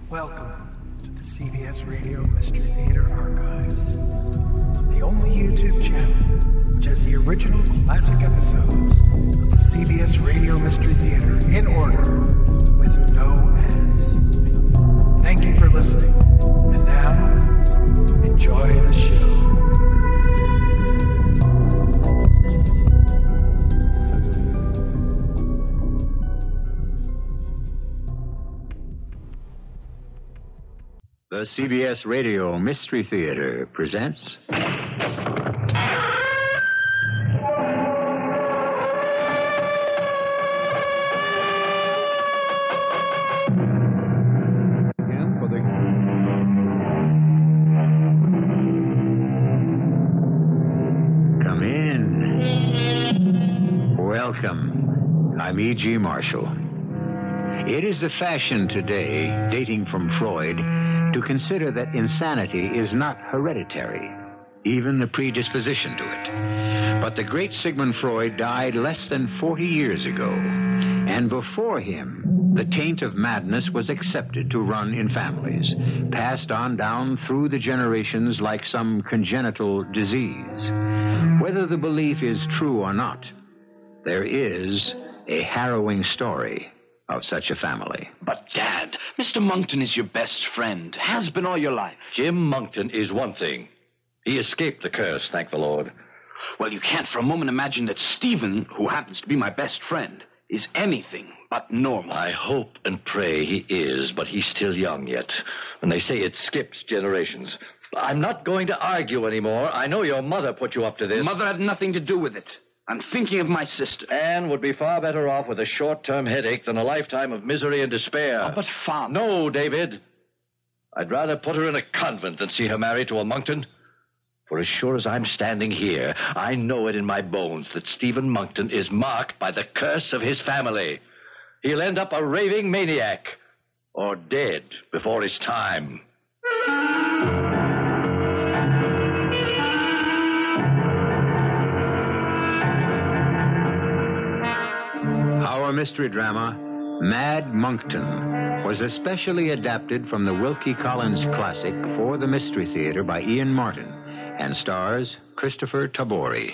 Welcome to the CBS Radio Mystery Theater Archives, the only YouTube channel which has the original classic episodes of the CBS Radio Mystery Theater in order with no ads. Thank you for listening, and now, enjoy the show. The CBS Radio Mystery Theater presents... Come in. Welcome. I'm E.G. Marshall. It is the fashion today, dating from Freud, to consider that insanity is not hereditary, even the predisposition to it. But the great Sigmund Freud died less than 40 years ago, and before him, the taint of madness was accepted to run in families, passed on down through the generations like some congenital disease. Whether the belief is true or not, there is a harrowing story of such a family. But, Dad, Mr. Monkton is your best friend. Has been all your life. Jim Monkton is one thing. He escaped the curse, thank the Lord. Well, you can't for a moment imagine that Stephen, who happens to be my best friend, is anything but normal. I hope and pray he is, but he's still young yet. And they say it skips generations. I'm not going to argue anymore. I know your mother put you up to this. Mother had nothing to do with it. I'm thinking of my sister. Anne would be far better off with a short-term headache than a lifetime of misery and despair. Oh, but, Father... No, David. I'd rather put her in a convent than see her married to a Monkton. For as sure as I'm standing here, I know it in my bones that Stephen Monkton is marked by the curse of his family. He'll end up a raving maniac, or dead before his time. Our mystery drama, Mad Monkton, was especially adapted from the Wilkie Collins classic For the Mystery Theater by Ian Martin and stars Kristoffer Tabori.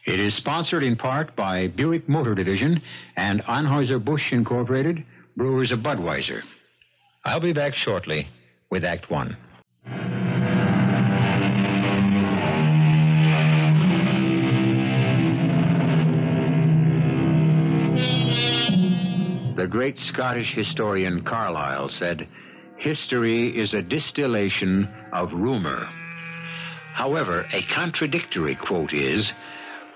It is sponsored in part by Buick Motor Division and Anheuser-Busch Incorporated, Brewers of Budweiser. I'll be back shortly with Act One. The great Scottish historian Carlyle said, "History is a distillation of rumor." However, a contradictory quote is,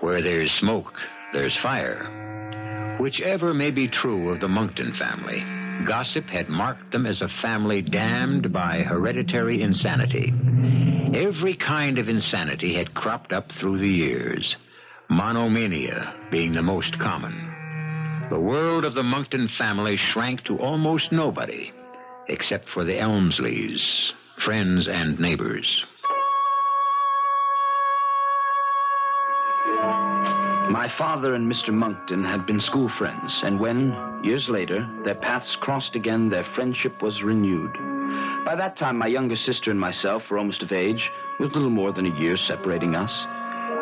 "Where there's smoke, there's fire." Whichever may be true of the Monkton family, gossip had marked them as a family damned by hereditary insanity. Every kind of insanity had cropped up through the years, monomania being the most common. The world of the Monkton family shrank to almost nobody, except for the Elmsleys, friends and neighbors. My father and Mr. Monkton had been school friends, and when, years later, their paths crossed again, their friendship was renewed. By that time, my younger sister and myself were almost of age, with little more than a year separating us.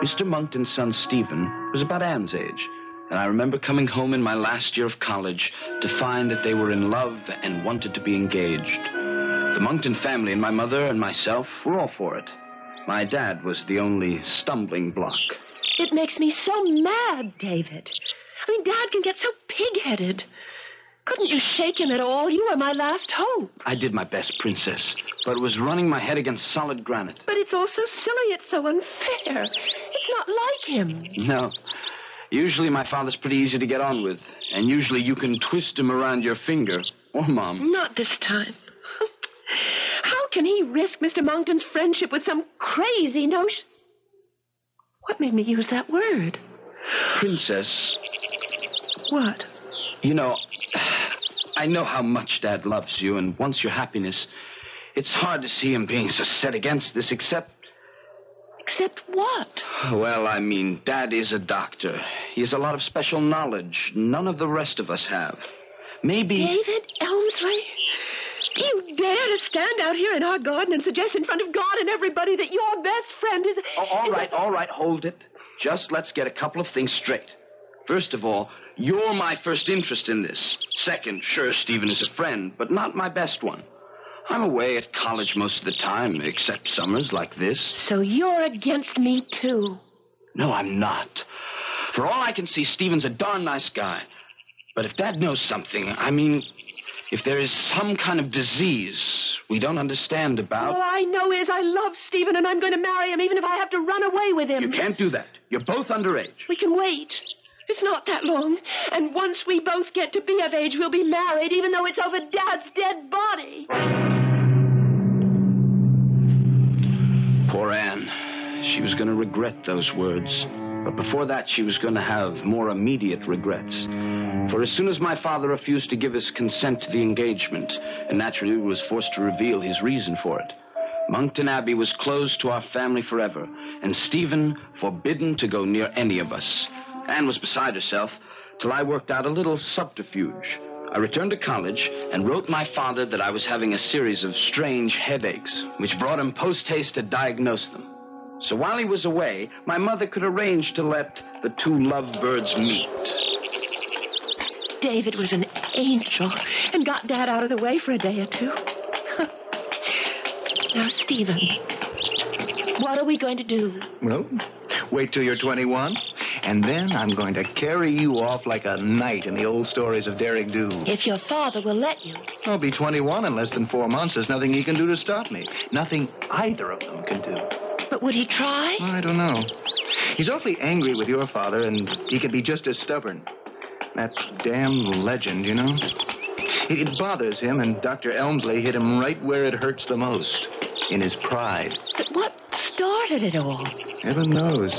Mr. Monkton's son, Stephen, was about Anne's age, and I remember coming home in my last year of college to find that they were in love and wanted to be engaged. The Monkton family and my mother and myself were all for it. My dad was the only stumbling block. It makes me so mad, David. I mean, Dad can get so pig-headed. Couldn't you shake him at all? You were my last hope. I did my best, Princess, but it was running my head against solid granite. But it's all so silly. It's so unfair. It's not like him. No. Usually my father's pretty easy to get on with, and usually you can twist him around your finger. Or Mom. Not this time. How can he risk Mr. Monkton's friendship with some crazy notion? What made me use that word? Princess. What? You know, I know how much Dad loves you and wants your happiness. It's hard to see him being so set against this, except... Except what? Well, I mean, Dad is a doctor. He has a lot of special knowledge none of the rest of us have. Maybe... David Elmsley? Do you dare to stand out here in our garden and suggest in front of God and everybody that your best friend is... Oh, all right, hold it. Just let's get a couple of things straight. First of all, you're my first interest in this. Second, sure, Stephen is a friend, but not my best one. I'm away at college most of the time, except summers like this. So you're against me, too? No, I'm not. For all I can see, Stephen's a darn nice guy. But if Dad knows something, I mean, if there is some kind of disease we don't understand about... All I know is I love Stephen and I'm going to marry him even if I have to run away with him. You can't do that. You're both underage. We can wait. It's not that long. And once we both get to be of age, we'll be married, even though it's over Dad's dead body. Poor Anne. She was going to regret those words. But before that, she was going to have more immediate regrets. For as soon as my father refused to give his consent to the engagement, and naturally was forced to reveal his reason for it, Monkton Abbey was closed to our family forever, and Stephen forbidden to go near any of us. Anne was beside herself till I worked out a little subterfuge. I returned to college and wrote my father that I was having a series of strange headaches, which brought him post-haste to diagnose them. So while he was away, my mother could arrange to let the two lovebirds meet. David was an angel and got Dad out of the way for a day or two. Now, Stephen, what are we going to do? Well, wait till you're 21, and then I'm going to carry you off like a knight in the old stories of Derek Doo. If your father will let you. I'll be 21 in less than 4 months. There's nothing he can do to stop me. Nothing either of them can do. But would he try? I don't know. He's awfully angry with your father, and he can be just as stubborn. That damn legend, you know? It bothers him, and Dr. Elmsley hit him right where it hurts the most, in his pride. But what started it all? Heaven knows.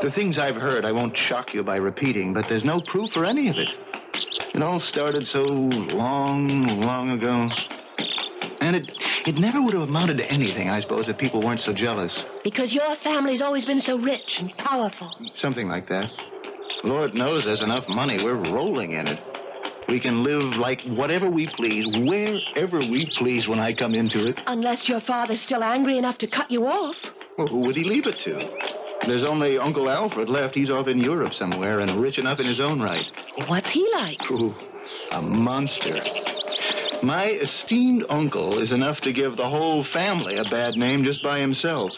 The things I've heard I won't shock you by repeating, but there's no proof for any of it. It all started so long ago. And it never would have amounted to anything, I suppose, if people weren't so jealous. Because your family's always been so rich and powerful. Something like that. Lord knows there's enough money. We're rolling in it. We can live like whatever we please, wherever we please when I come into it. Unless your father's still angry enough to cut you off. Well, who would he leave it to? There's only Uncle Alfred left. He's off in Europe somewhere and rich enough in his own right. What's he like? Ooh, a monster. My esteemed uncle is enough to give the whole family a bad name just by himself.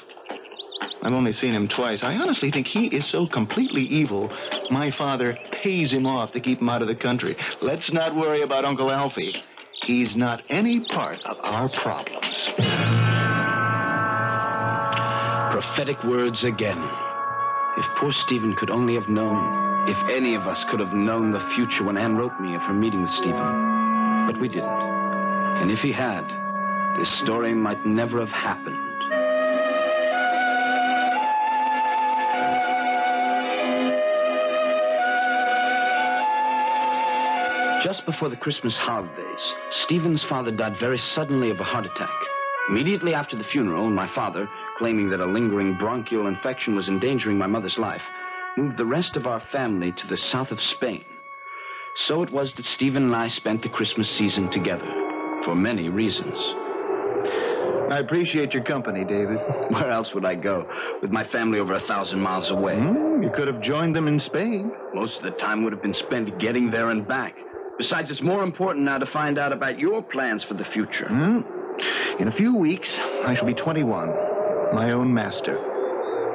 I've only seen him twice. I honestly think he is so completely evil, my father pays him off to keep him out of the country. Let's not worry about Uncle Alfie. He's not any part of our problems. Prophetic words again. If poor Stephen could only have known, if any of us could have known the future when Anne wrote me of her meeting with Stephen. But we didn't. And if he had, this story might never have happened. Just before the Christmas holidays, Stephen's father died very suddenly of a heart attack. Immediately after the funeral, my father, claiming that a lingering bronchial infection was endangering my mother's life, moved the rest of our family to the south of Spain. So it was that Stephen and I spent the Christmas season together, for many reasons. I appreciate your company, David. Where else would I go, with my family over 1,000 miles away? You could have joined them in Spain. Most of the time would have been spent getting there and back. Besides, it's more important now to find out about your plans for the future. In a few weeks, I shall be 21, my own master.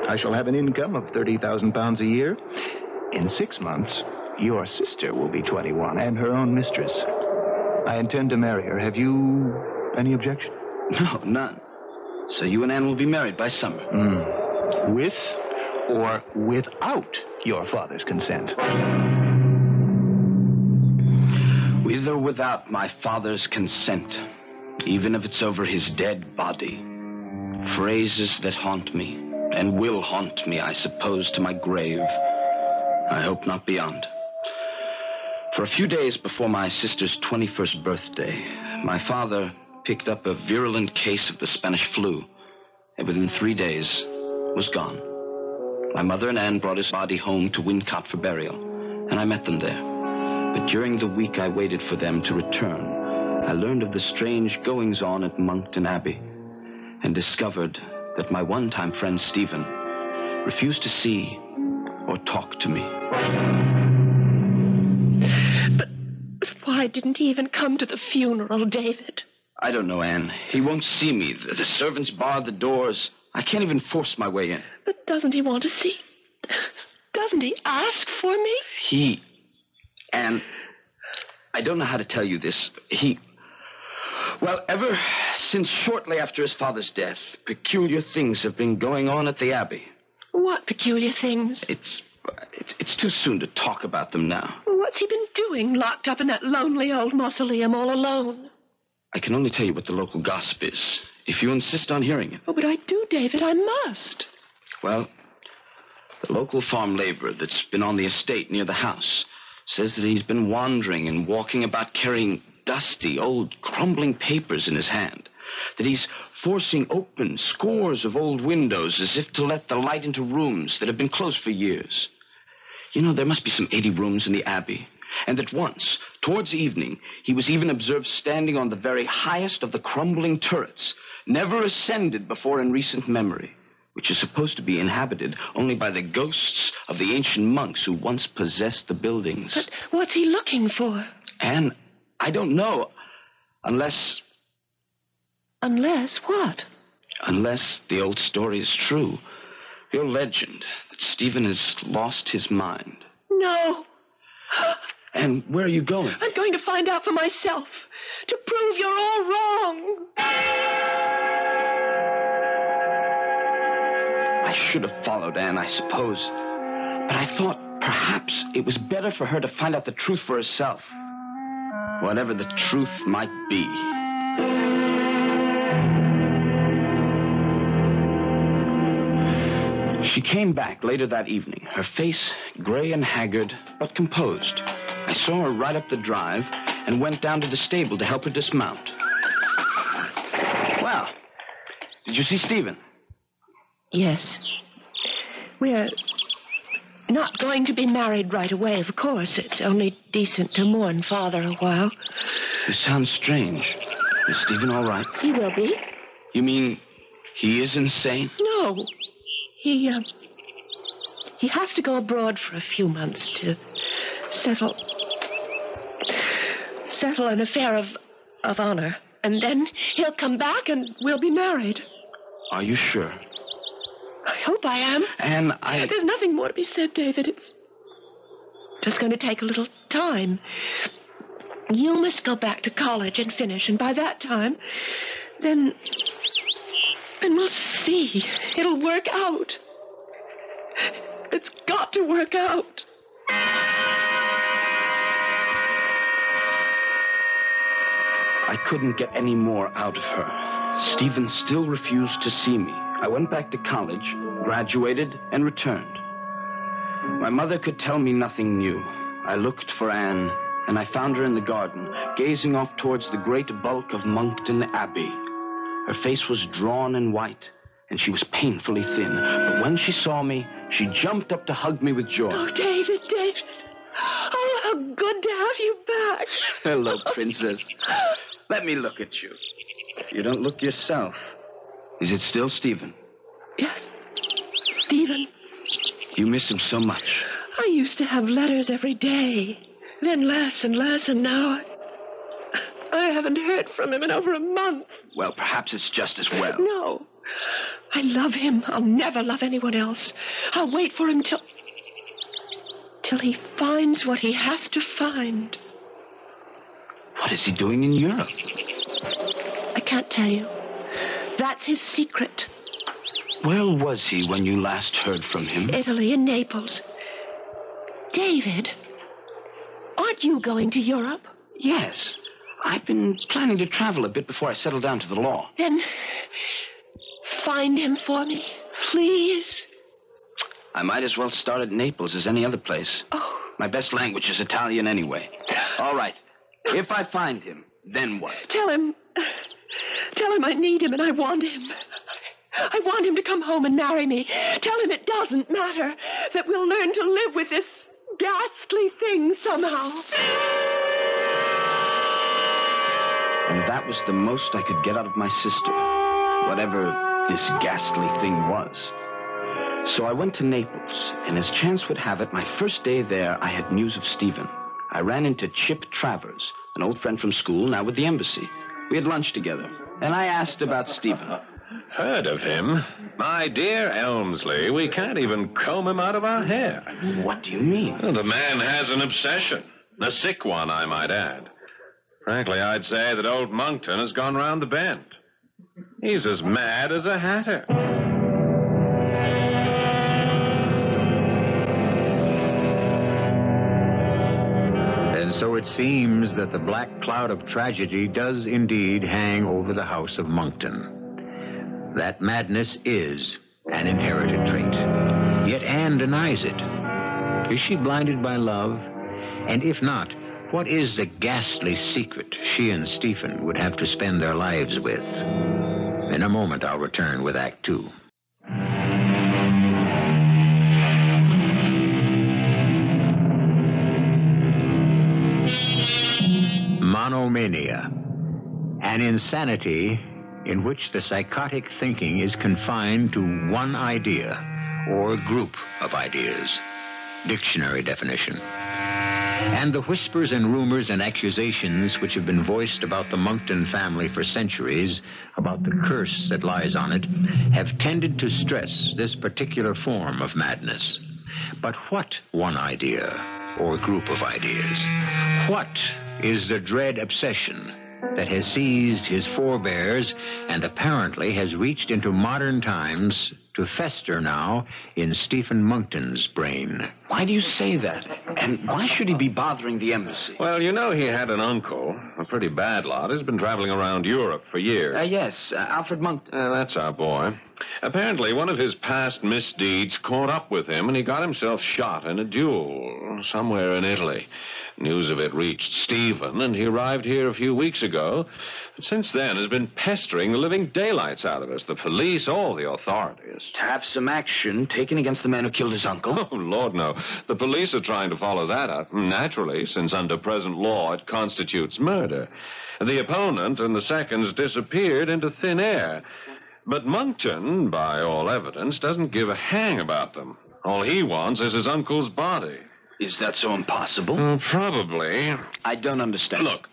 I shall have an income of £30,000 a year. In 6 months, your sister will be 21 and her own mistress. I intend to marry her. Have you any objection? No, none. So you and Anne will be married by summer. With or without your father's consent? With or without my father's consent, even if it's over his dead body. Phrases that haunt me, and will haunt me, I suppose, to my grave. I hope not beyond. For a few days before my sister's 21st birthday, my father picked up a virulent case of the Spanish flu, and within 3 days was gone. My mother and Anne brought his body home to Wincott for burial, and I met them there. But during the week I waited for them to return, I learned of the strange goings-on at Monkton Abbey and discovered that my one-time friend Stephen refused to see or talk to me. But why didn't he even come to the funeral, David? I don't know, Anne. He won't see me. The servants barred the doors. I can't even force my way in. But doesn't he want to see? Doesn't he ask for me? Anne, I don't know how to tell you this. Well, ever since shortly after his father's death, peculiar things have been going on at the Abbey. What peculiar things? It's too soon to talk about them now. What's he been doing, locked up in that lonely old mausoleum all alone? I can only tell you what the local gossip is, if you insist on hearing it. Oh, but I do, David. I must. Well, the local farm laborer that's been on the estate near the house says that he's been wandering and walking about carrying dusty, old, crumbling papers in his hand. That he's forcing open scores of old windows as if to let the light into rooms that have been closed for years. You know, there must be some 80 rooms in the Abbey. And that once, towards evening, he was even observed standing on the very highest of the crumbling turrets, never ascended before in recent memory, which is supposed to be inhabited only by the ghosts of the ancient monks who once possessed the buildings. But what's he looking for? Anne, I don't know. Unless... Unless what? Unless the old story is true. The old legend that Stephen has lost his mind. No. And where are you going? I'm going to find out for myself. To prove you're all wrong. I should have followed Anne, I suppose. But I thought perhaps it was better for her to find out the truth for herself. Whatever the truth might be. She came back later that evening, her face gray and haggard, but composed. I saw her ride up the drive and went down to the stable to help her dismount. Well, did you see Stephen? Yes. We're not going to be married right away, of course. It's only decent to mourn Father a while. You sound strange. Is Stephen all right? He will be. You mean he is insane? No. He has to go abroad for a few months to settle an affair of honor. And then he'll come back and we'll be married. Are you sure? I hope I am. And There's nothing more to be said, David. It's just going to take a little time. You must go back to college and finish, and by that time, then we'll see. It'll work out. It's got to work out. I couldn't get any more out of her. Stephen still refused to see me. I went back to college, graduated, and returned. My mother could tell me nothing new. I looked for Anne, and I found her in the garden, gazing off towards the great bulk of Monkton Abbey. Her face was drawn and white, and she was painfully thin. But when she saw me, she jumped up to hug me with joy. Oh, David. Oh, how good to have you back. Hello, Princess. Let me look at you. You don't look yourself. Is it still Stephen? Yes, Stephen. You miss him so much. I used to have letters every day. Then less and less, and now I haven't heard from him in over a month. Well, perhaps it's just as well. No. I love him. I'll never love anyone else. I'll wait for him till he finds what he has to find. What is he doing in Europe? I can't tell you. That's his secret. Where was he when you last heard from him? Italy and Naples. David, aren't you going to Europe? Yes. I've been planning to travel a bit before I settle down to the law. Then find him for me, please. I might as well start at Naples as any other place. Oh. My best language is Italian anyway. All right. If I find him, then what? Tell him I need him and I want him. I want him to come home and marry me. Tell him it doesn't matter, that we'll learn to live with this ghastly thing somehow. that was the most I could get out of my sister, whatever this ghastly thing was. So I went to Naples, and as chance would have it, my first day there, I had news of Stephen. I ran into Chip Travers, an old friend from school, now with the embassy. We had lunch together, and I asked about Stephen. Heard of him? My dear Elmsley, we can't even comb him out of our hair. What do you mean? Well, the man has an obsession. A sick one, I might add. Frankly, I'd say that old Monkton has gone round the bend. He's as mad as a hatter. And so it seems that the black cloud of tragedy does indeed hang over the house of Monkton. That madness is an inherited trait. Yet Anne denies it. Is she blinded by love? And if not, what is the ghastly secret she and Stephen would have to spend their lives with? In a moment, I'll return with Act Two. Monomania, an insanity in which the psychotic thinking is confined to one idea or group of ideas. Dictionary definition. And the whispers and rumors and accusations which have been voiced about the Monkton family for centuries, about the curse that lies on it, have tended to stress this particular form of madness. But what one idea or group of ideas? What is the dread obsession that has seized his forebears and apparently has reached into modern times to fester now in Stephen Monkton's brain? Why do you say that? And why should he be bothering the embassy? Well, you know he had an uncle, a pretty bad lot. He's been traveling around Europe for years. Yes, Alfred Monkton. That's our boy. Apparently, one of his past misdeeds caught up with him, and he got himself shot in a duel somewhere in Italy. News of it reached Stephen, and he arrived here a few weeks ago. And since then has been pestering the living daylights out of us, the police, all the authorities. To have some action taken against the man who killed his uncle? Oh, Lord, no. The police are trying to follow that up. Naturally, since under present law it constitutes murder. The opponent and the seconds disappeared into thin air. But Monkton, by all evidence, doesn't give a hang about them. All he wants is his uncle's body. Is that so impossible? Probably. I don't understand. Look,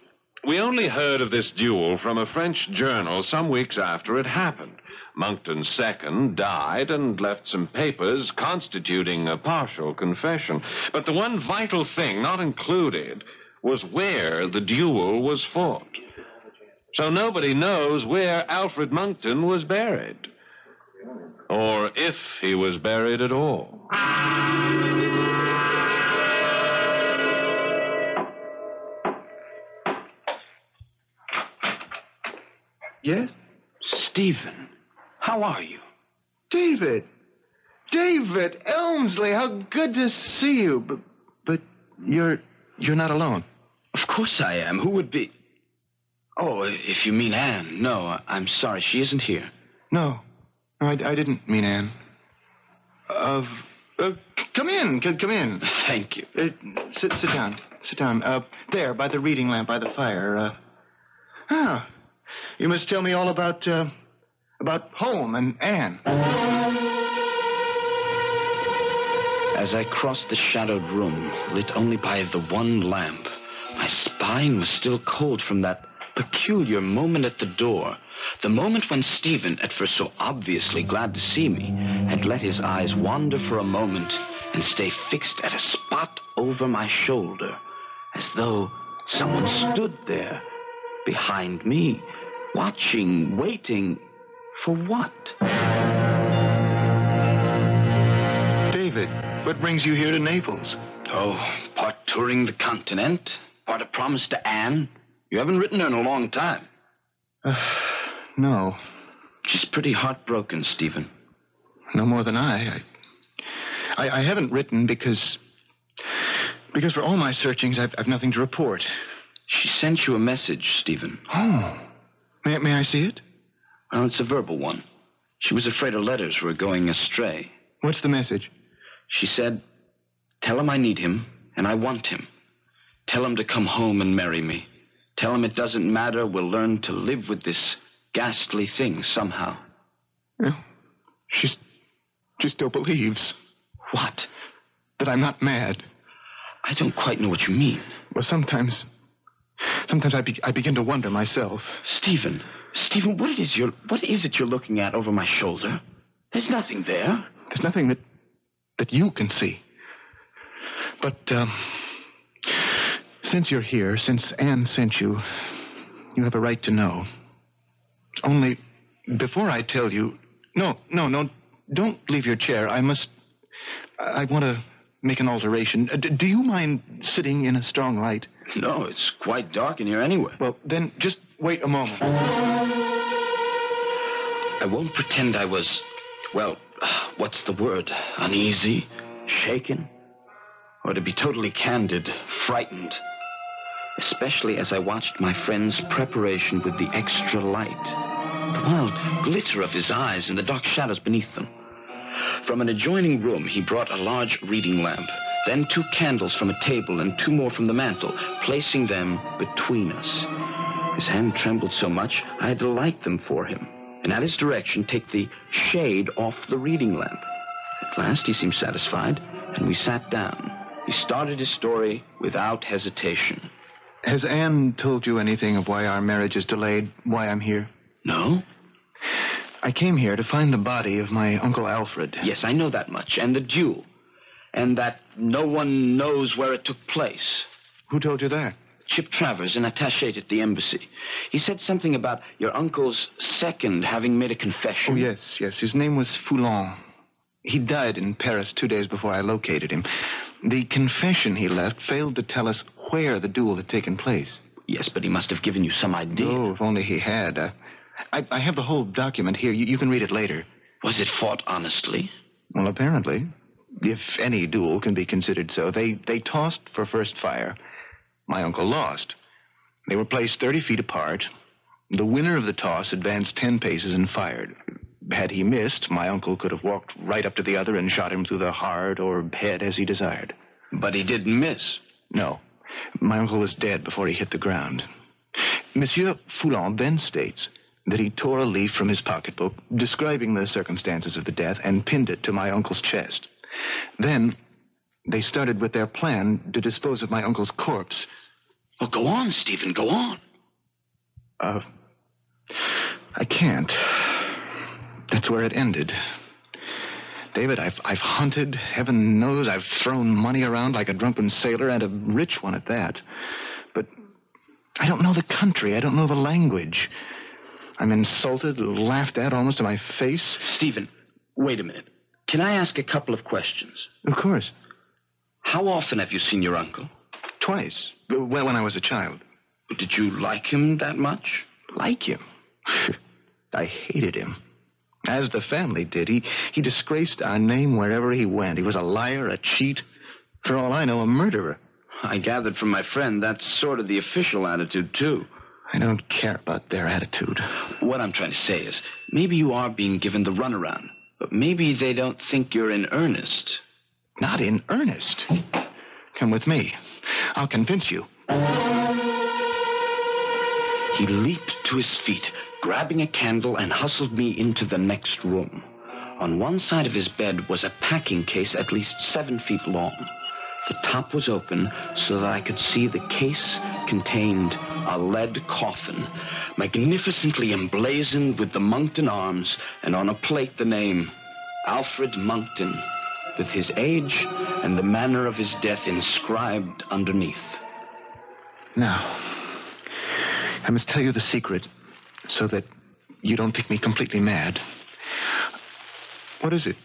we only heard of this duel from a French journal some weeks after it happened. Monkton's second died and left some papers constituting a partial confession. But the one vital thing not included was where the duel was fought. So nobody knows where Alfred Monkton was buried. Or if he was buried at all. Yes? Stephen, how are you? David Elmsley, how good to see you. But you're not alone. Of course I am. Who would be? Oh, if you mean Anne. No, I'm sorry. She isn't here. No, I didn't mean Anne. Come in. Come in. Thank you. Sit down. Sit down. There, by the reading lamp, by the fire. You must tell me all about home and Anne. As I crossed the shadowed room, lit only by the one lamp, my spine was still cold from that peculiar moment at the door. The moment when Stephen, at first so obviously glad to see me, had let his eyes wander for a moment and stay fixed at a spot over my shoulder, as though someone stood there, behind me, watching, waiting, for what? David, what brings you here to Naples? Oh, part touring the continent, part a promise to Anne. You haven't written her in a long time. No. She's pretty heartbroken, Stephen. No more than I haven't written because for all my searchings, I've nothing to report. She sent you a message, Stephen. Oh. May I see it? Well, it's a verbal one. She was afraid her letters were going astray. What's the message? She said, "Tell him I need him, and I want him. Tell him to come home and marry me. Tell him it doesn't matter. We'll learn to live with this ghastly thing somehow. Well, she still believes. What? That I'm not mad. I don't quite know what you mean. Well, sometimes I begin to wonder myself. Stephen, what is it you're looking at over my shoulder? There's nothing there. There's nothing that you can see. But, since you're here, since Anne sent you, you have a right to know. Only, before I tell you... No, don't leave your chair. I want to make an alteration. Do you mind sitting in a strong light? No, it's quite dark in here anyway. Well, then just wait a moment. I won't pretend I was, well, what's the word? Uneasy? Shaken? Or to be totally candid, frightened. Especially as I watched my friend's preparation with the extra light. The wild glitter of his eyes and the dark shadows beneath them. From an adjoining room, he brought a large reading lamp, then 2 candles from a table and 2 more from the mantel, placing them between us. His hand trembled so much, I had to light them for him, and at his direction take the shade off the reading lamp. At last he seemed satisfied, and we sat down. He started his story without hesitation. Has Anne told you anything of why our marriage is delayed, why I'm here? No? I came here to find the body of my Uncle Alfred. Yes, I know that much, and the duel. And that no one knows where it took place. Who told you that? Chip Travers, an attaché at the embassy. He said something about your uncle's second having made a confession. Oh, yes. His name was Foulon. He died in Paris 2 days before I located him. The confession he left failed to tell us where the duel had taken place. Yes, but he must have given you some idea. Oh, if only he had. I have the whole document here. You can read it later. Was it fought honestly? Well, apparently. If any duel can be considered so. They tossed for first fire. My uncle lost. They were placed 30 feet apart. The winner of the toss advanced 10 paces and fired. Had he missed, my uncle could have walked right up to the other and shot him through the heart or head as he desired. But he didn't miss. No. My uncle was dead before he hit the ground. Monsieur Foulon then states that he tore a leaf from his pocketbook describing the circumstances of the death and pinned it to my uncle's chest. Then they started with their plan to dispose of my uncle's corpse. Well, go on, Stephen, go on. I can't. That's where it ended. David, I've hunted. Heaven knows I've thrown money around like a drunken sailor, and a rich one at that. But I don't know the country. I don't know the language. I'm insulted, laughed at almost to my face. Stephen, wait a minute. Can I ask a couple of questions? Of course. How often have you seen your uncle? Twice. Well, when I was a child. Did you like him that much? Like him? I hated him. As the family did. He disgraced our name wherever he went. He was a liar, a cheat. For all I know, a murderer. I gathered from my friend that's sort of the official attitude, too. I don't care about their attitude. What I'm trying to say is, maybe you are being given the runaround, but maybe they don't think you're in earnest. Not in earnest. Come with me. I'll convince you. He leaped to his feet, grabbing a candle, and hustled me into the next room. On one side of his bed was a packing case at least 7 feet long. The top was open so that I could see the case contained a lead coffin, magnificently emblazoned with the Monkton arms, and on a plate the name, Alfred Monkton, with his age and the manner of his death inscribed underneath. Now, I must tell you the secret so that you don't think me completely mad. What is it?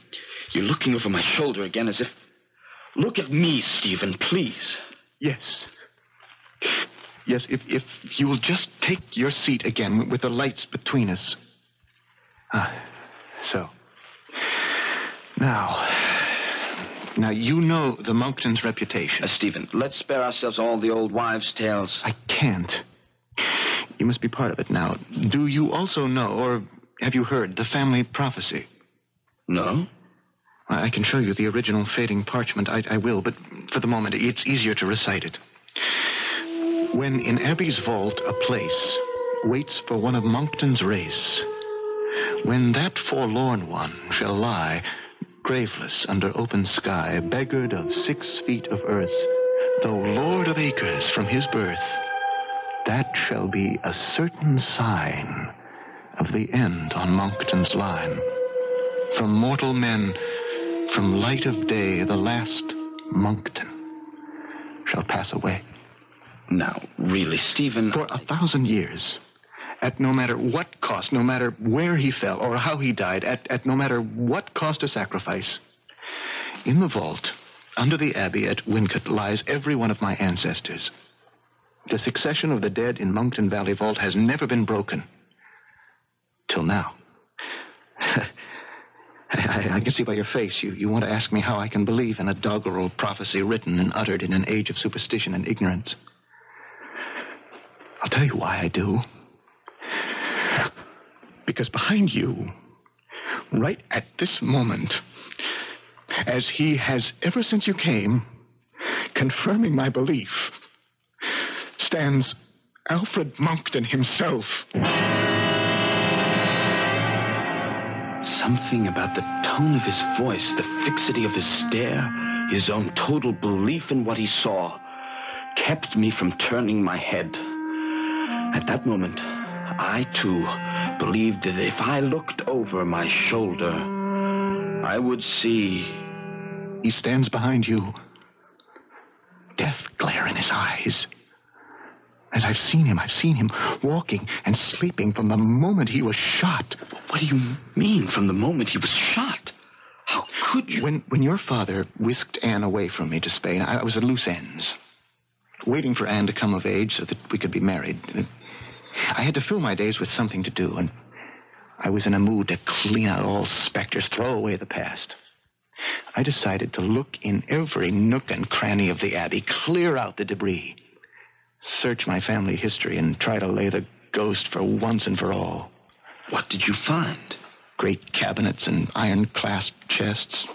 You're looking over my shoulder again as if... Look at me, Stephen, please. Yes. Yes, if you will just take your seat again with the lights between us. So. Now, you know the Monktons' reputation. Stephen, let's spare ourselves all the old wives' tales. I can't. You must be part of it now. Do you also know, or have you heard, the family prophecy? No. I can show you the original fading parchment. I will, but for the moment, it's easier to recite it. When in Abbey's vault a place waits for one of Monkton's race, when that forlorn one shall lie graveless under open sky, beggared of 6 feet of earth, though lord of acres from his birth, that shall be a certain sign of the end on Monkton's line. From mortal men, from light of day, the last Monkton shall pass away. Now, really, Stephen... For 1,000 years, at no matter what cost, no matter where he fell or how he died, at no matter what cost or sacrifice, in the vault, under the abbey at Wincott, lies every one of my ancestors. The succession of the dead in Monkton Valley Vault has never been broken. Till now. I can see by your face you want to ask me how I can believe in a doggerel prophecy written and uttered in an age of superstition and ignorance. I'll tell you why I do. Because behind you, right at this moment, as he has ever since you came, confirming my belief, stands Alfred Monkton himself. Something about the tone of his voice, the fixity of his stare, his own total belief in what he saw, kept me from turning my head. At that moment, I, too, believed that if I looked over my shoulder, I would see... He stands behind you. Death glare in his eyes. As I've seen him walking and sleeping from the moment he was shot. What do you mean, from the moment he was shot? How could you? When your father whisked Anne away from me to Spain, I was at loose ends, waiting for Anne to come of age so that we could be married. I had to fill my days with something to do, and I was in a mood to clean out all specters, throw away the past. I decided to look in every nook and cranny of the abbey, clear out the debris, search my family history, and try to lay the ghost for once and for all. What did you find? Great cabinets and iron-clasped chests,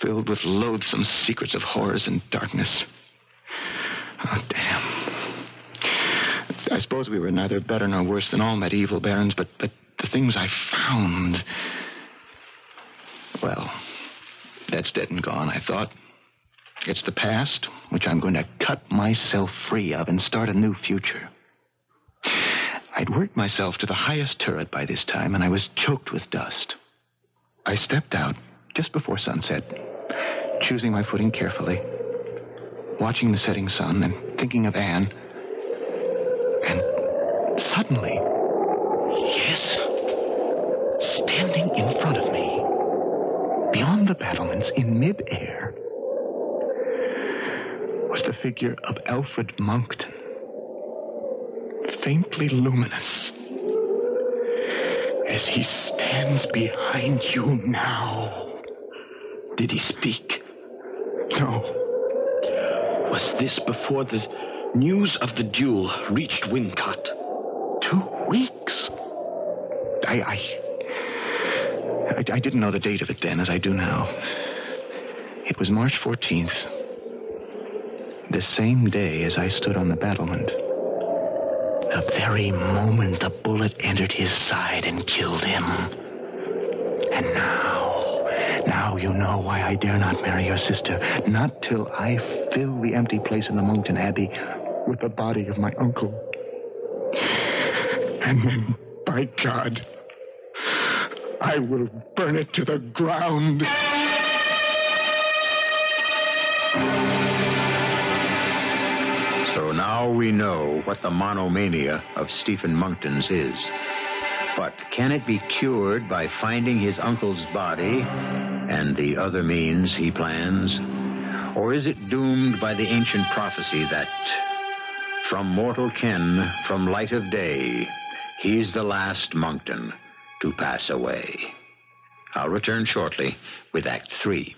filled with loathsome secrets of horrors and darkness. Oh, damn. I suppose we were neither better nor worse than all medieval barons, but the things I found... Well, that's dead and gone, I thought. It's the past, which I'm going to cut myself free of and start a new future. I'd worked myself to the highest turret by this time, and I was choked with dust. I stepped out just before sunset, choosing my footing carefully, watching the setting sun and thinking of Anne. And suddenly, yes, standing in front of me, beyond the battlements in mid-air, was the figure of Alfred Monkton, faintly luminous, as he stands behind you now. Did he speak? No. Was this before the news of the duel reached Wincott? 2 weeks. I didn't know the date of it then as I do now. It was March 14th. The same day as I stood on the battlement. The very moment the bullet entered his side and killed him. And now you know why I dare not marry your sister. Not till I fill the empty place in the Monkton Abbey with the body of my uncle. And then, by God, I will burn it to the ground. So now we know what the monomania of Stephen Monkton's is. But can it be cured by finding his uncle's body and the other means he plans? Or is it doomed by the ancient prophecy that from mortal ken, from light of day, he's the last Monkton to pass away? I'll return shortly with Act 3.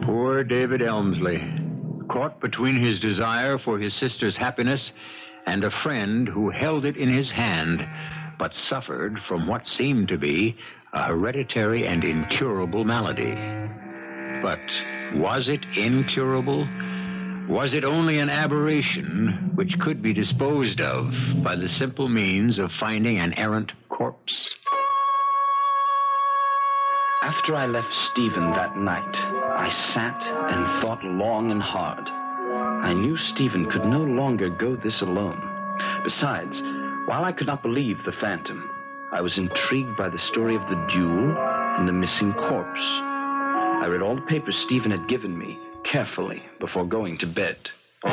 Poor David Elmsley, caught between his desire for his sister's happiness and a friend who held it in his hand, but suffered from what seemed to be a hereditary and incurable malady. But was it incurable? Was it only an aberration which could be disposed of by the simple means of finding an errant corpse? After I left Stephen that night, I sat and thought long and hard. I knew Stephen could no longer go this alone. Besides, while I could not believe the phantom, I was intrigued by the story of the duel and the missing corpse. I read all the papers Stephen had given me carefully before going to bed. By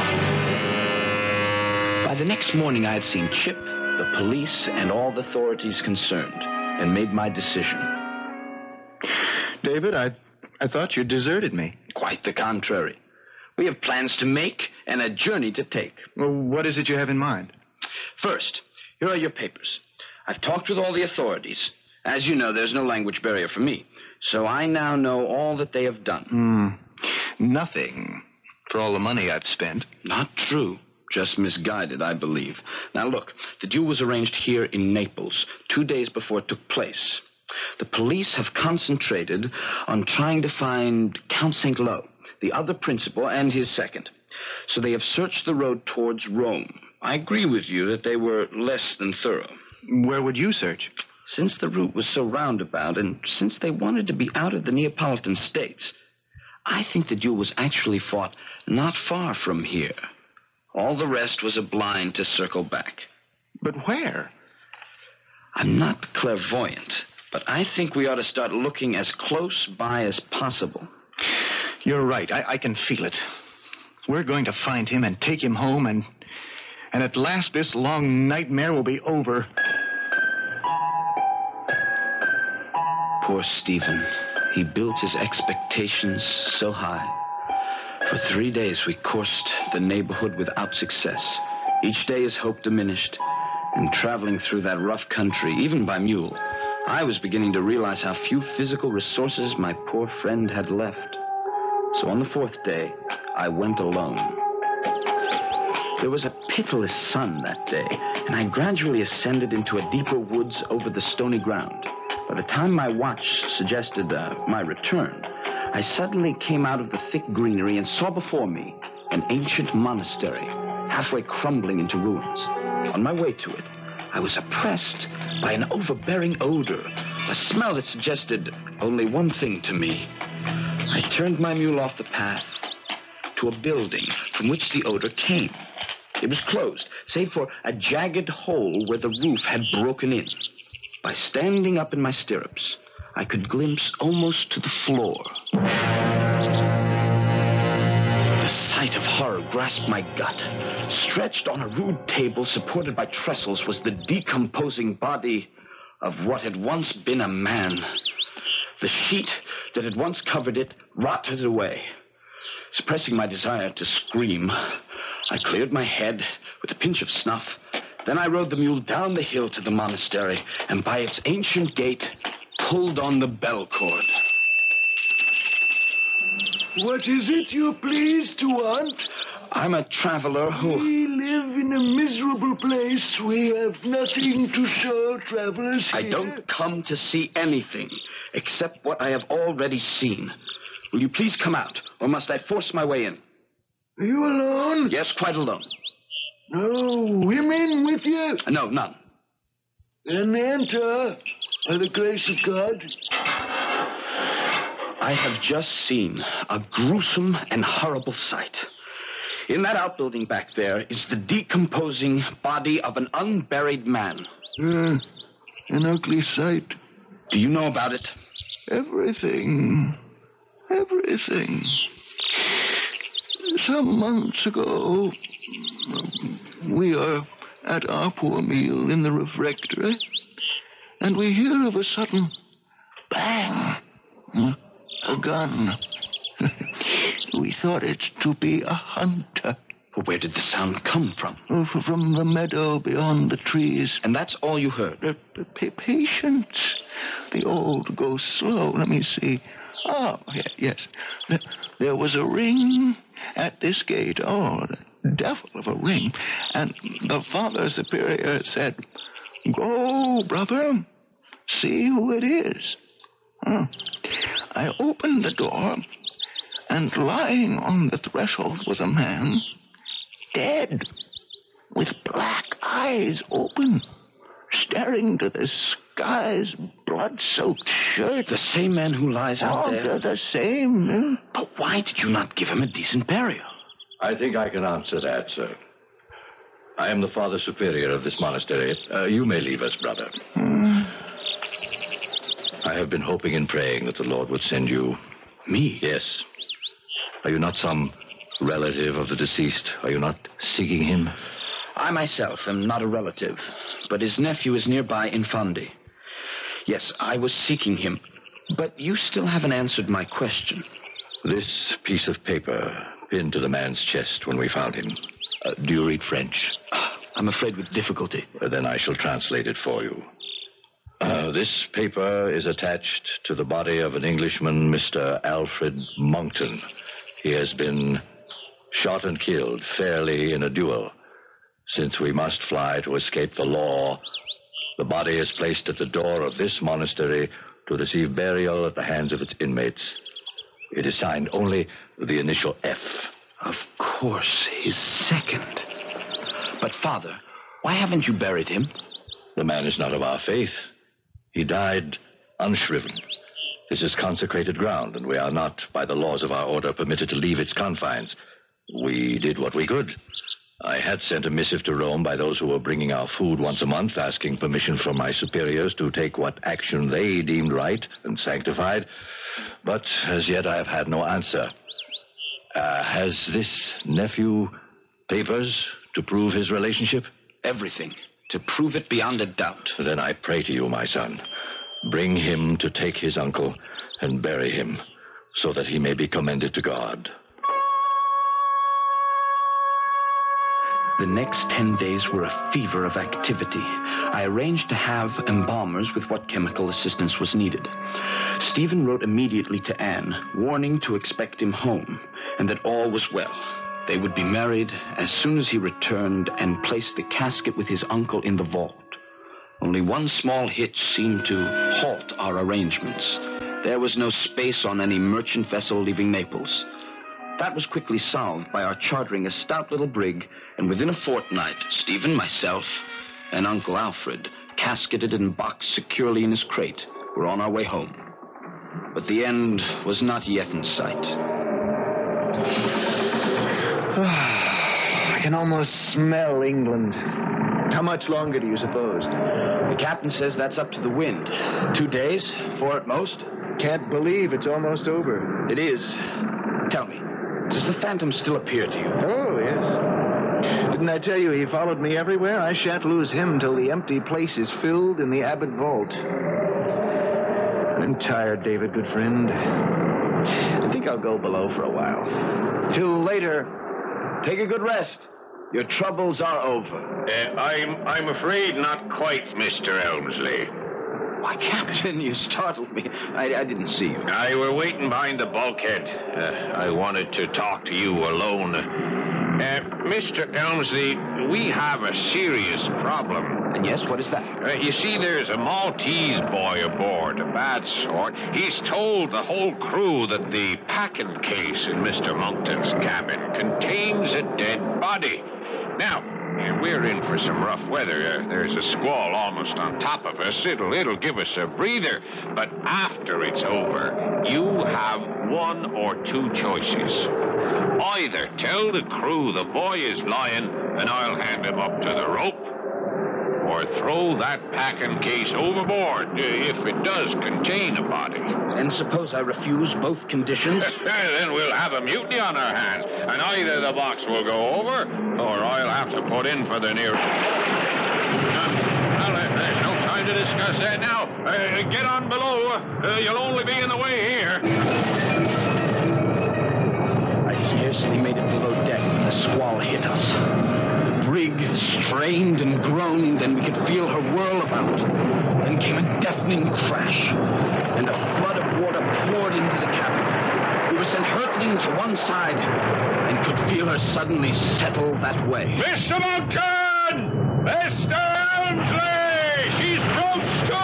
the next morning, I had seen Chip, the police, and all the authorities concerned, and made my decision. David, I thought you deserted me. Quite the contrary. We have plans to make and a journey to take. Well, what is it you have in mind? First, here are your papers. I've talked with all the authorities. As you know, there's no language barrier for me. So I now know all that they have done. Nothing. For all the money I've spent. Not true. Just misguided, I believe. Now look, the duel was arranged here in Naples 2 days before it took place. The police have concentrated on trying to find Count St. Lo, the other principal, and his second. So they have searched the road towards Rome. I agree with you that they were less than thorough. Where would you search? Since the route was so roundabout, and since they wanted to be out of the Neapolitan states, I think the duel was actually fought not far from here. All the rest was a blind to circle back. But where? I'm not clairvoyant, but I think we ought to start looking as close by as possible. You're right. I can feel it. We're going to find him and take him home, and at last this long nightmare will be over. Poor Stephen. He built his expectations so high. For 3 days we coursed the neighborhood without success. Each day his hope diminished. And traveling through that rough country, even by mule, I was beginning to realize how few physical resources my poor friend had left. So on the 4th day, I went alone. There was a pitiless sun that day, and I gradually ascended into a deeper woods over the stony ground. By the time my watch suggested my return, I suddenly came out of the thick greenery and saw before me an ancient monastery, halfway crumbling into ruins. On my way to it, I was oppressed by an overbearing odor, a smell that suggested only one thing to me. I turned my mule off the path to a building from which the odor came. It was closed, save for a jagged hole where the roof had broken in. By standing up in my stirrups, I could glimpse almost to the floor. The sight of horror grasped my gut. Stretched on a rude table supported by trestles was the decomposing body of what had once been a man. The sheet that had once covered it rotted away. Suppressing my desire to scream, I cleared my head with a pinch of snuff. Then I rode the mule down the hill to the monastery, and by its ancient gate, pulled on the bell cord. What is it you please to want? I'm a traveler who... We live in a miserable place. We have nothing to show travelers here. I don't come to see anything, except what I have already seen. Will you please come out, or must I force my way in? Are you alone? Yes, quite alone. No women with you? No, none. Then enter, by the grace of God. I have just seen a gruesome and horrible sight. In that outbuilding back there is the decomposing body of an unburied man. An ugly sight. Do you know about it? Everything. Everything. Some months ago, we are at our poor meal in the refectory, and we hear of a sudden bang, a gun. We thought it to be a hunter. Where did the sound come from? From the meadow beyond the trees. And that's all you heard? Patience. The old goes slow. Let me see. Oh, yes. There was a ring at this gate. Oh, the devil of a ring. And the Father Superior said, "Go, brother. see who it is. I opened the door, and lying on the threshold was a man, dead, with black eyes open, staring to the sky's blood-soaked shirt. The same man who lies out there? The same. But why did you not give him a decent burial? I think I can answer that, sir. I am the Father Superior of this monastery. You may leave us, brother. I have been hoping and praying that the Lord would send you... Me? Yes. Are you not some relative of the deceased? Are you not seeking him? I myself am not a relative, but his nephew is nearby in Fondi. Yes, I was seeking him, but you still haven't answered my question. This piece of paper pinned to the man's chest when we found him. Do you read French? I'm afraid with difficulty. Then I shall translate it for you. This paper is attached to the body of an Englishman, Mr. Alfred Monkton. He has been shot and killed fairly in a duel. Since we must fly to escape the law, the body is placed at the door of this monastery to receive burial at the hands of its inmates. It is signed only the initial F. Of course, his second. But, Father, why haven't you buried him? The man is not of our faith. He died unshriven. This is consecrated ground, and we are not, by the laws of our order, permitted to leave its confines. We did what we could. I had sent a missive to Rome by those who were bringing our food once a month, asking permission from my superiors to take what action they deemed right and sanctified. But as yet I have had no answer. Has this nephew papers to prove his relationship? Everything. To prove it beyond a doubt. Then I pray to you, my son. Bring him to take his uncle and bury him so that he may be commended to God. The next 10 days were a fever of activity. I arranged to have embalmers with what chemical assistance was needed. Stephen wrote immediately to Anne, warning to expect him home, and that all was well. They would be married as soon as he returned and placed the casket with his uncle in the vault. Only one small hitch seemed to halt our arrangements. There was no space on any merchant vessel leaving Naples. That was quickly solved by our chartering a stout little brig, and within a fortnight, Stephen, myself, and Uncle Alfred, casketed and boxed securely in his crate, were on our way home. But the end was not yet in sight. I can almost smell England. How much longer do you suppose? The captain says that's up to the wind. 2 days, 4 at most. Can't believe it's almost over. It is. Tell me, does the Phantom still appear to you? Oh, yes. Didn't I tell you he followed me everywhere? I shan't lose him till the empty place is filled in the Abbot vault. I'm tired, David, good friend. I think I'll go below for a while. Till later. Take a good rest. Your troubles are over. I'm afraid not quite, Mr. Elmsley. Why, Captain, you startled me. I didn't see you. I were waiting behind the bulkhead. I wanted to talk to you alone. Mr. Elmsley, we have a serious problem. And yes, what is that? You see, there's a Maltese boy aboard, a bad sort. He's told the whole crew that the packing case in Mr. Monkton's cabin contains a dead body. Now, we're in for some rough weather. There's a squall almost on top of us. It'll give us a breather. But after it's over, you have 1 or 2 choices. Either tell the crew the boy is lying and I'll hand him up to the rope, or throw that packing case overboard if it does contain a body. And suppose I refuse both conditions? Then we'll have a mutiny on our hands, and either the box will go over, or I'll have to put in for the near... Well, there's no time to discuss that now. Get on below. You'll only be in the way here. I scarcely made it below deck when the squall hit us. The brig strained and groaned, and we could feel her whirl about. Then came a deafening crash, and a flood of water poured into the cabin. We were sent hurtling to one side, and could feel her suddenly settle that way. Mr. Monkton! Mr. Elmsley! She's broached to!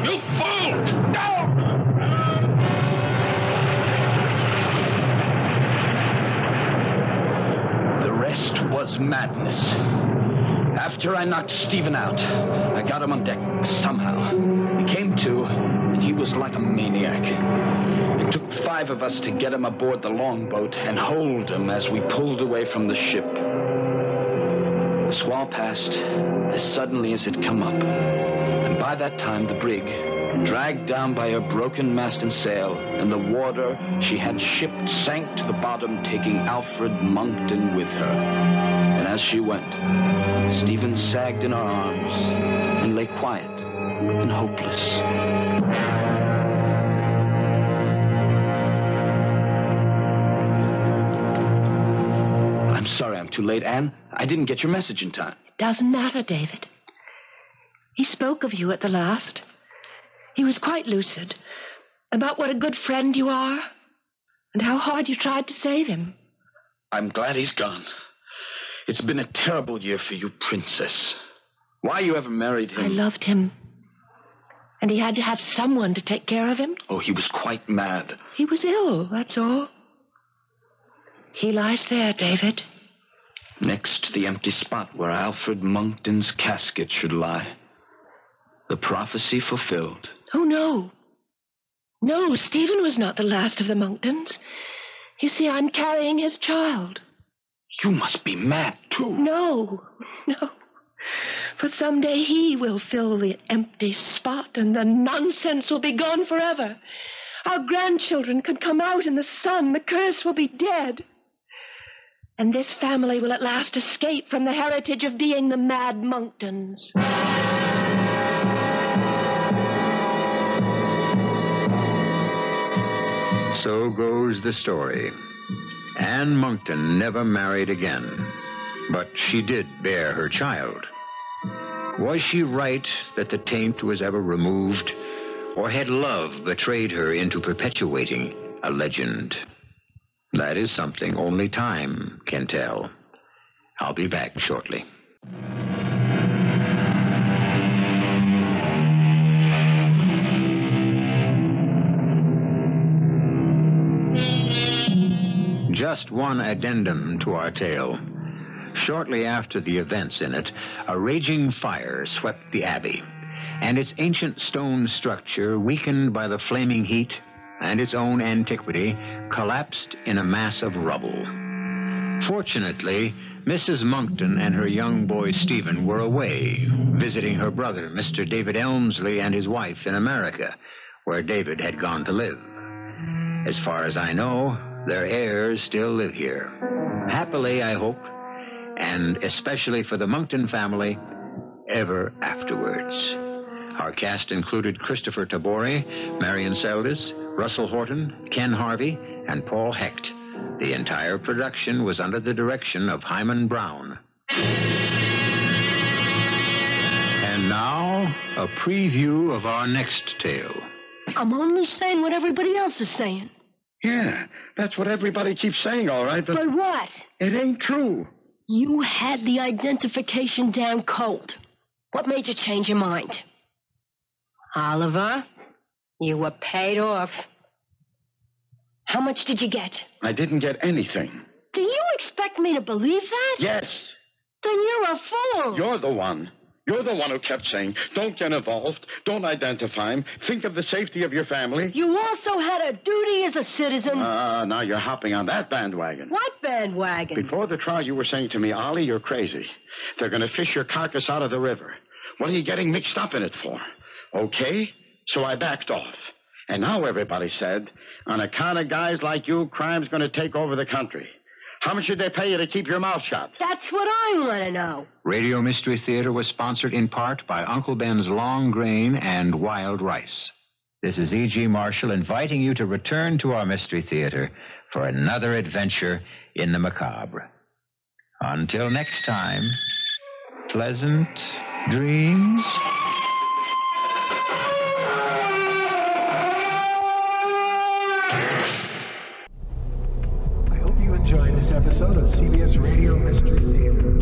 You fool! No! The rest was madness. After I knocked Stephen out, I got him on deck somehow. He came to, and he was like a maniac. It took 5 of us to get him aboard the longboat and hold him as we pulled away from the ship. The squall passed as suddenly as it come up, and by that time the brig, dragged down by her broken mast and sail, and the water she had shipped sank to the bottom, taking Alfred Monkton with her. And as she went, Stephen sagged in our arms and lay quiet and hopeless. I'm sorry I'm too late, Anne. I didn't get your message in time. Doesn't matter, David. He spoke of you at the last. He was quite lucid about what a good friend you are and how hard you tried to save him. I'm glad he's gone. It's been a terrible year for you, Princess. Why you ever married him? I loved him. And he had to have someone to take care of him. Oh, he was quite mad. He was ill, that's all. He lies there, David. Next to the empty spot where Alfred Monkton's casket should lie. The prophecy fulfilled. Oh, no. No, Stephen was not the last of the Monktons. You see, I'm carrying his child. You must be mad, too. No. For someday he will fill the empty spot, and the nonsense will be gone forever. Our grandchildren can come out in the sun. The curse will be dead. And this family will at last escape from the heritage of being the mad Monktons. So goes the story. Anne Monkton never married again, but she did bear her child. Was she right that the taint was ever removed, or had love betrayed her into perpetuating a legend? That is something only time can tell. I'll be back shortly. Just one addendum to our tale. Shortly after the events in it, a raging fire swept the abbey, and its ancient stone structure, weakened by the flaming heat and its own antiquity, collapsed in a mass of rubble. Fortunately, Mrs. Monkton and her young boy Stephen were away, visiting her brother, Mr. David Elmsley, and his wife in America, where David had gone to live. As far as I know, their heirs still live here. Happily, I hope, and especially for the Monkton family, ever afterwards. Our cast included Kristoffer Tabori, Marian Seldes, Russell Horton, Ken Harvey, and Paul Hecht. The entire production was under the direction of Hyman Brown. And now, a preview of our next tale. I'm only saying what everybody else is saying. Yeah, that's what everybody keeps saying, all right, but... But what? It ain't true. You had the identification down cold. What made you change your mind? Oliver, you were paid off. How much did you get? I didn't get anything. Do you expect me to believe that? Yes. Then you're a fool. You're the one. You're the one who kept saying, don't get involved, don't identify him, think of the safety of your family. You also had a duty as a citizen. Now you're hopping on that bandwagon. What bandwagon? Before the trial, you were saying to me, Ollie, you're crazy. They're going to fish your carcass out of the river. What are you getting mixed up in it for? Okay, so I backed off. And now everybody said, on account of guys like you, crime's going to take over the country. How much did they pay you to keep your mouth shut? That's what I want to know. Radio Mystery Theater was sponsored in part by Uncle Ben's Long Grain and Wild Rice. This is E.G. Marshall inviting you to return to our Mystery Theater for another adventure in the macabre. Until next time, pleasant dreams. Enjoyed this episode of CBS Radio Mystery Theater.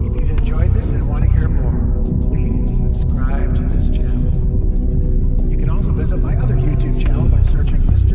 If you've enjoyed this and want to hear more, please subscribe to this channel. can also visit my other YouTube channel by searching Mr.